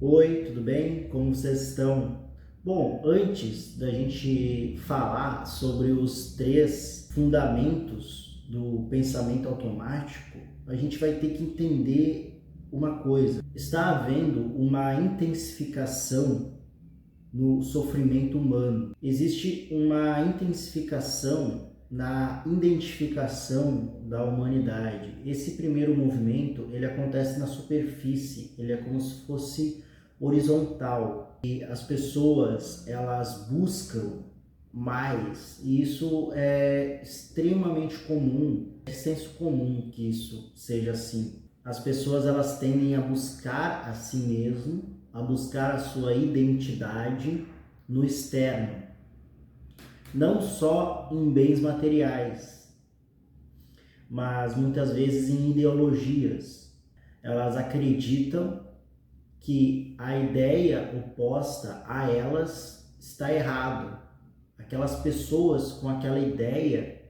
Oi, tudo bem? Como vocês estão? Bom, antes da gente falar sobre os três fundamentos do pensamento automático, a gente vai ter que entender uma coisa. Está havendo uma intensificação no sofrimento humano. Existe uma intensificação na identificação da humanidade. Esse primeiro movimento, ele acontece na superfície, ele é como se fosse horizontal. E as pessoas, elas buscam mais, e isso é extremamente comum, é senso comum que isso seja assim. As pessoas, elas tendem a buscar a si mesmo, a buscar a sua identidade no externo, não só em bens materiais, mas muitas vezes em ideologias. Elas acreditam que a ideia oposta a elas está errado. Aquelas pessoas com aquela ideia,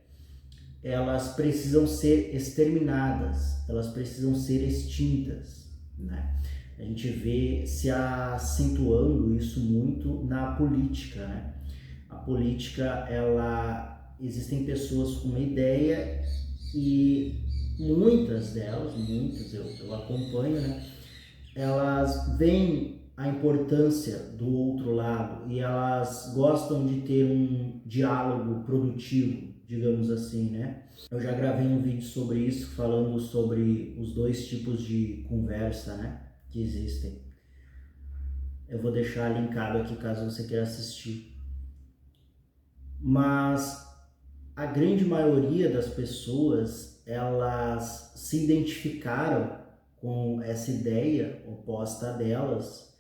elas precisam ser exterminadas, elas precisam ser extintas, né? A gente vê se acentuando isso muito na política, né? A política, existem pessoas com uma ideia e muitas eu acompanho, né? Elas veem a importância do outro lado e elas gostam de ter um diálogo produtivo, digamos assim, né? Eu já gravei um vídeo sobre isso, falando sobre os dois tipos de conversa, né, que existem. Eu vou deixar linkado aqui caso você queira assistir. Mas a grande maioria das pessoas, elas se identificaram com essa ideia oposta delas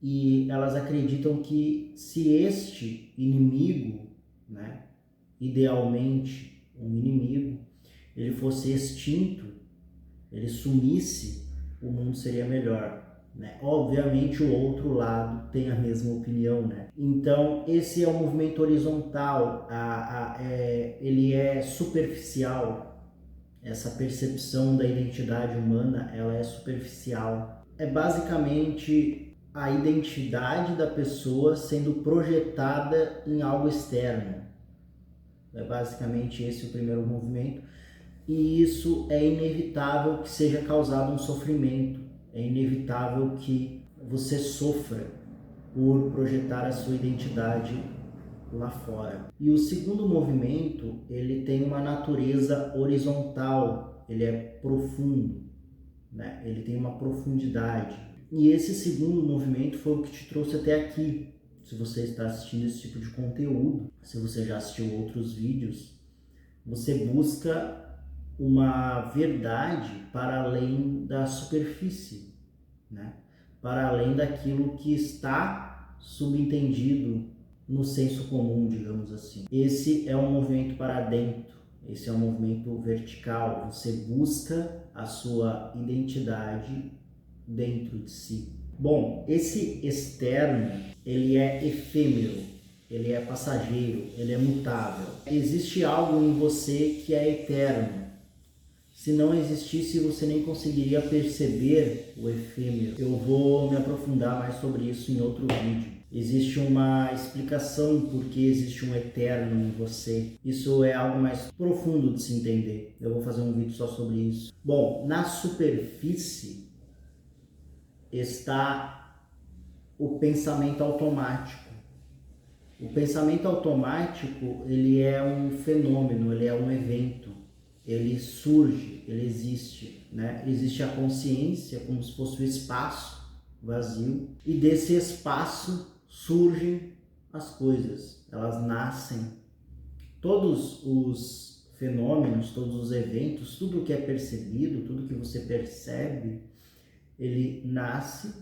e elas acreditam que se este inimigo, né, idealmente um inimigo, ele fosse extinto, ele sumisse, o mundo seria melhor, né? Obviamente o outro lado tem a mesma opinião, né? Então esse é um movimento horizontal, ele é superficial. Essa percepção da identidade humana, ela é superficial. É basicamente a identidade da pessoa sendo projetada em algo externo. É basicamente esse o primeiro movimento. E isso é inevitável que seja causado um sofrimento. É inevitável que você sofra por projetar a sua identidade lá fora. E o segundo movimento, ele tem uma natureza horizontal, ele é profundo, né? Ele tem uma profundidade. E esse segundo movimento foi o que te trouxe até aqui. Se você está assistindo esse tipo de conteúdo, se você já assistiu outros vídeos, você busca uma verdade para além da superfície, né? Para além daquilo que está subentendido no senso comum, digamos assim. Esse é um movimento para dentro, esse é um movimento vertical. Você busca a sua identidade dentro de si. Bom, esse externo, ele é efêmero, ele é passageiro, ele é mutável. Existe algo em você que é eterno. Se não existisse, você nem conseguiria perceber o efêmero. Eu vou me aprofundar mais sobre isso em outro vídeo. Existe uma explicação por que existe um eterno em você. Isso é algo mais profundo de se entender. Eu vou fazer um vídeo só sobre isso. Bom, na superfície está o pensamento automático. O pensamento automático, ele é um fenômeno, ele é um evento. Ele surge, ele existe, né? Existe a consciência como se fosse o espaço vazio e desse espaço surgem as coisas, elas nascem. Todos os fenômenos, todos os eventos, tudo que é percebido, tudo que você percebe, ele nasce,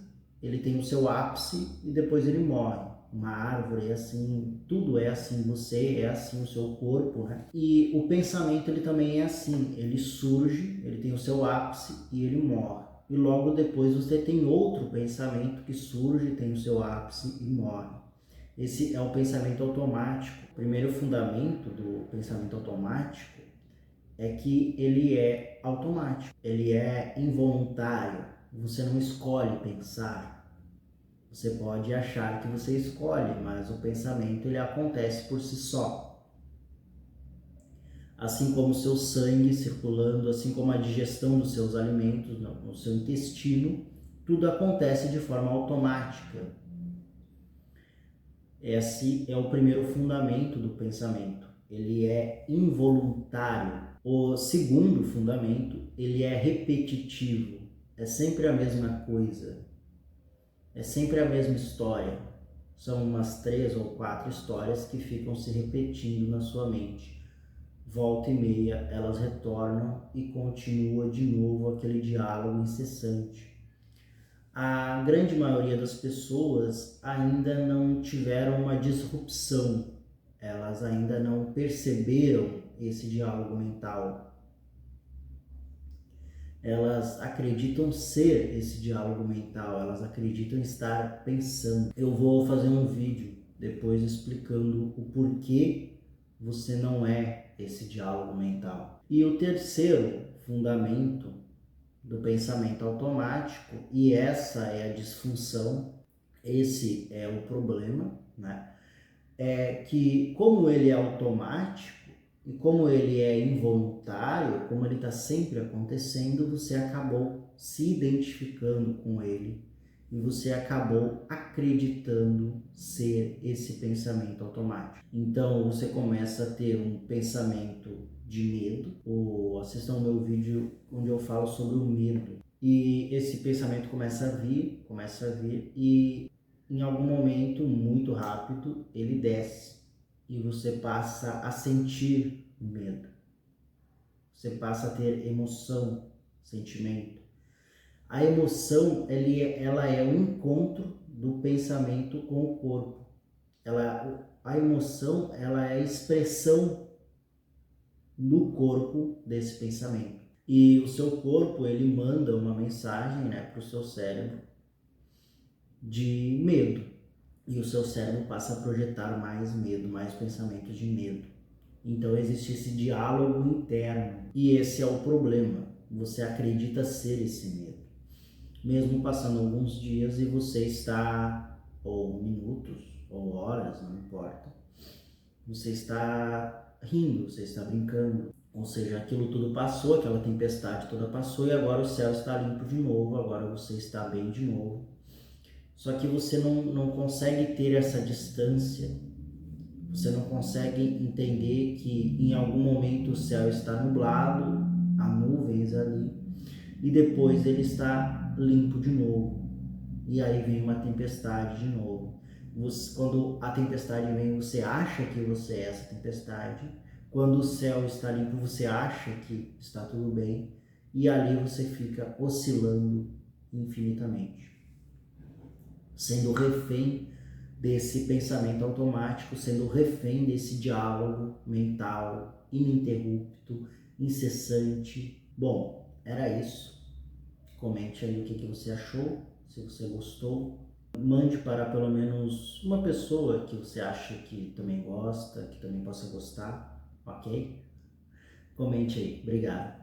ele tem o seu ápice e depois ele morre. Uma árvore é assim, tudo é assim, você é assim, o seu corpo, né? E o pensamento, ele também é assim, ele surge, ele tem o seu ápice e ele morre. E logo depois você tem outro pensamento que surge, tem o seu ápice e morre. Esse é o pensamento automático. O primeiro fundamento do pensamento automático é que ele é automático, ele é involuntário. Você não escolhe pensar, Você pode achar que você escolhe, mas o pensamento ele acontece por si só. Assim como o seu sangue circulando, assim como a digestão dos seus alimentos no seu intestino, tudo acontece de forma automática. Esse é o primeiro fundamento do pensamento. Ele é involuntário. O segundo fundamento, ele é repetitivo. É sempre a mesma coisa. É sempre a mesma história. São umas 3 ou 4 histórias que ficam se repetindo na sua mente. Volta e meia, elas retornam e continua de novo aquele diálogo incessante. A grande maioria das pessoas ainda não tiveram uma disrupção, elas ainda não perceberam esse diálogo mental. Elas acreditam ser esse diálogo mental, elas acreditam estar pensando. Eu vou fazer um vídeo depois explicando o porquê você não é esse diálogo mental. E o terceiro fundamento do pensamento automático, e essa é a disfunção, esse é o problema, né? É que como ele é automático e como ele é involuntário, como ele está sempre acontecendo, você acabou se identificando com ele e você acabou acreditando ser esse pensamento automático. Então você começa a ter um pensamento de medo, ou assistam ao meu vídeo onde eu falo sobre o medo. E esse pensamento começa a vir e em algum momento muito rápido ele desce e você passa a sentir medo. Você passa a ter emoção, sentimento. A emoção, ela é um encontro do pensamento com o corpo. A emoção, ela é a expressão no corpo desse pensamento. E o seu corpo, ele manda uma mensagem, né, para o seu cérebro de medo. E o seu cérebro passa a projetar mais medo, mais pensamentos de medo. Então existe esse diálogo interno. E esse é o problema. Você acredita ser esse medo. Mesmo passando alguns dias e você está, ou minutos, ou horas, não importa, você está rindo, você está brincando, ou seja, aquilo tudo passou, aquela tempestade toda passou e agora o céu está limpo de novo, agora você está bem de novo. Só que você não consegue ter essa distância, você não consegue entender que em algum momento o céu está nublado, há nuvens ali, e depois ele está limpo de novo. E aí vem uma tempestade de novo. Quando a tempestade vem, você acha que você é essa tempestade. Quando o céu está limpo, você acha que está tudo bem. E ali você fica oscilando infinitamente, sendo refém desse pensamento automático, sendo refém desse diálogo mental ininterrupto, incessante. Bom, era isso. Comente aí o que você achou, se você gostou. Mande para pelo menos uma pessoa que você acha que também gosta, que também possa gostar, ok? Comente aí. Obrigado.